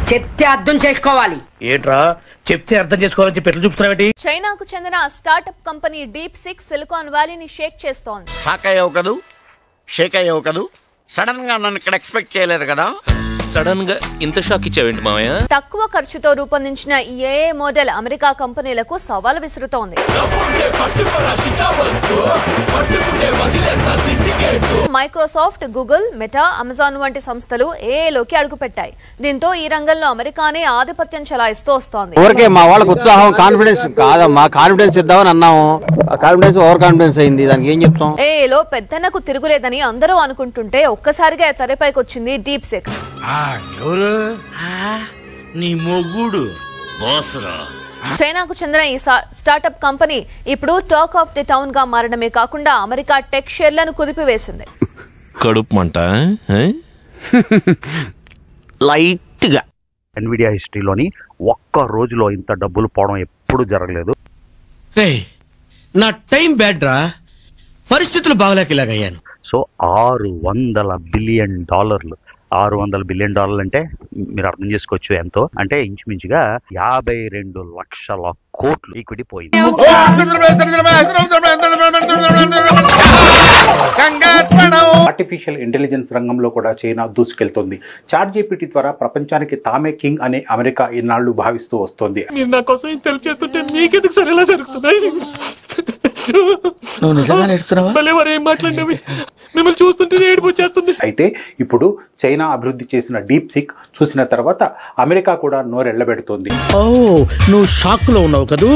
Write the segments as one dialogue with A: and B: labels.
A: చెప్తే అర్థం చేసుకోవాలి.
B: ఏంట్రా చెప్తే అర్థం చేసుకోవాలని చెప్పి ఎట్లా చూపుతున్నావేంటి?
C: చైనాకు చెందిన startup company DeepSeek silicon వ్యాలీని షేక్ చేస్తోంది.
D: షేక్ అయ్యావు కదూ. సడన్ గా నన్ను ఇక్కడ ఎక్స్పెక్ట్ చేయలేదు కదా.
E: సడన్ గా ఇంత షాక్ ఇచ్చావేంటి మామయ్య?
C: తక్కువ ఖర్చుతో రూపొందించిన ఈ ఏఐ మోడల్ అమెరికా కంపెనీలకు సవాలు విసురుతోంది. మైక్రోసాఫ్ట్, గూగుల్, మెటా, అమెజాన్ వంటి సంస్థలు ఏఐలోకి అడుగుపెట్టాయి. దీంతో ఈ రంగంలో అమెరికానే ఆధిపత్యం చెలాయిస్తూ వస్తోంది.
F: ఊరికే మా వాళ్ళకి ఉత్సాహం, కాన్ఫిడెన్స్ కాదమ్మా, కాన్ఫిడెన్స్ ఇద్దామని అన్నాము. కాన్ఫిడెన్స్ ఓవర్ కాన్ఫిడెన్స్ అయింది. దానికి ఏం చెప్తాం?
C: ఏఐలో పెద్దనకు తిరుగులేదని అందరూ అనుకుంటుంటే ఒక్కసారిగా తెరపైకి వచ్చింది డీప్ సిక్.
D: నీ మొగుడు
C: చైనాకు చెందిన ఈ స్టార్టప్ కంపెనీ ఇప్పుడు టాక్ ఆఫ్ ది టౌన్ గా మారడమే కాకుండా అమెరికా టెక్ షేర్లను కుదిపివేసింది.
E: కడుపు మంట
B: లైట్ గా. ఎన్విడియా హిస్టరీలోని ఒక్క రోజులో ఇంత డబ్బులు పోవడం ఎప్పుడు జరగలేదు.
G: నా టైం బ్యాడ్ రా, పరిస్థితులు బాగలేక ఇలాగయ్యాను.
B: So $600 billion. $600 బిలియన్ అంటే మీరు అర్థం చేసుకోవచ్చు ఎంతో. అంటే ఇంచుమించుగా 52 లక్షల కోట్లు ఈక్విటీ పోయింది.
H: ఆర్టిఫిషియల్ ఇంటెలిజెన్స్ రంగంలో కూడా చైనా దూసుకెళ్తోంది. చాట్ జీపీటీ ద్వారా ప్రపంచానికి తామే కింగ్ అని అమెరికా ఇన్నాళ్లు భావిస్తూ వస్తోంది. అయితే ఇప్పుడు చైనా అభివృద్ధి చేసిన డీప్ సిక్ చూసిన తర్వాత అమెరికా కూడా నోరెళ్లబెడుతోంది.
G: నువ్వు షాక్ లో ఉన్నావు కదూ,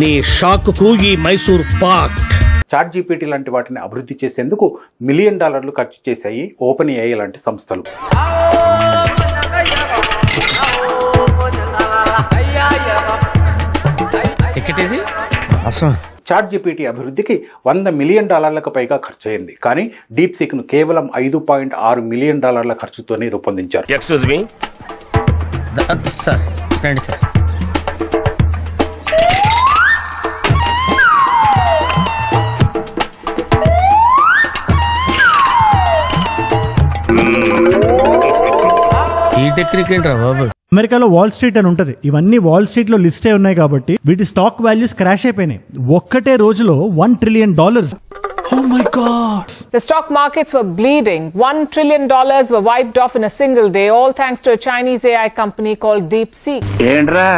G: నీ షాక్ కు ఈ మైసూర్ పాక్.
H: చాట్ జీపీటీ లాంటి వాటిని అభివృద్ధి చేసేందుకు $1 మిలియన్ ఖర్చు చేశాయి ఓపెన్ ఏఐ లాంటి సంస్థలు. చాట్ జీపీటీ అభివృద్ధికి $100 మిలియన్ పైగా ఖర్చు అయింది. కానీ డీప్ సిక్ ను కేవలం $5.6 మిలియన్ ఖర్చుతోనే రూపొందించారు.
E: ఎక్స్క్యూజ్ మీ
G: సార్, రండి సార్. ఈ టెక్నిక్ ఏంట్రా బాబు?
I: అమెరికాలో వాల్ స్ట్రీట్ అని ఉంటది. ఇవన్నీ వాల్ స్ట్రీట్ లో లిస్ట్ అయి ఉన్నాయి కాబట్టి వీటి స్టాక్ వాల్యూస్ క్రాష్ అయిపోయినాయి. ఒక్కటే రోజులో $1 trillion. Oh my God!
J: The stock markets were bleeding. $1 trillion were wiped off in a single day, all thanks to a Chinese AI company called DeepSeek.
G: ఏంట్రా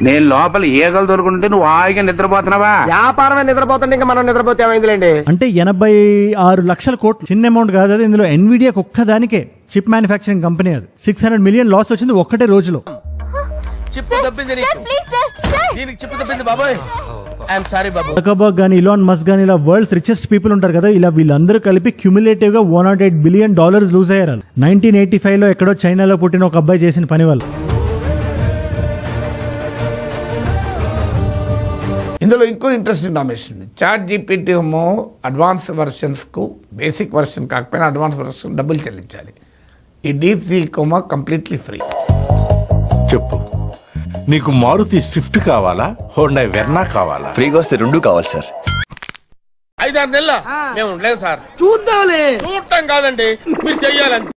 G: నేను లోపల ఏగలు దొరుకుంటే నువ్వు హాయిగా నిద్రపోతున్నావా? వ్యాపారమే నిద్రపోతుంటే ఇంకా మనం నిద్రపోతే ఏమైందిలేండి.
I: అంటే 86 లక్షల కోట్లు చిన్న అమౌంట్ కాదు అది. ఇందులో ఎన్విడియా ఒక్కదానికే చిప్ మ్యానుఫ్యాక్చరింగ్ కంపెనీ అది $600 మిలియన్ లాస్ వచ్చింది ఒక్కటే రోజులో. జకర్బర్గ్ గానీ, ఇలాన్ మస్క్ గానీ, ఇలా వరల్డ్స్ రిచెస్ట్ పీపుల్ ఉంటారు కదా, ఇలా వీళ్ళందరూ కలిపి క్యూములేటివ్ గా $108 బిలియన్ లూజ్ అయ్యారు. 1985 లో ఎక్కడో చైనాలో పుట్టిన ఒక అబ్బాయి చేసిన పని వల్ల.
K: ఇందులో ఇంకో ఇంట్రెస్టింగ్ ఇన్ఫర్మేషన్. చాట్ జీపీటీ ఏమో అడ్వాన్స్ వర్షన్స్ కు బేసిక్ వర్షన్ కాకపోయినా అడ్వాన్స్ వర్షన్ డబ్బులు చెల్లించాలి. ఈ డీప్ సీక్ ఏమో కంప్లీట్లీ ఫ్రీ.
L: చెప్పు, నీకు మారుతి స్విఫ్ట్ కావాలా, హోండా వెర్నా కావాలా?
M: ఫ్రీగా వస్తే 2 కావాలి సార్.
G: 5-6 నెలల మేము ఉండలేదు సార్. చూద్దాంలే. చూడటం కాదండి, మీరు చెయ్యాలంటే.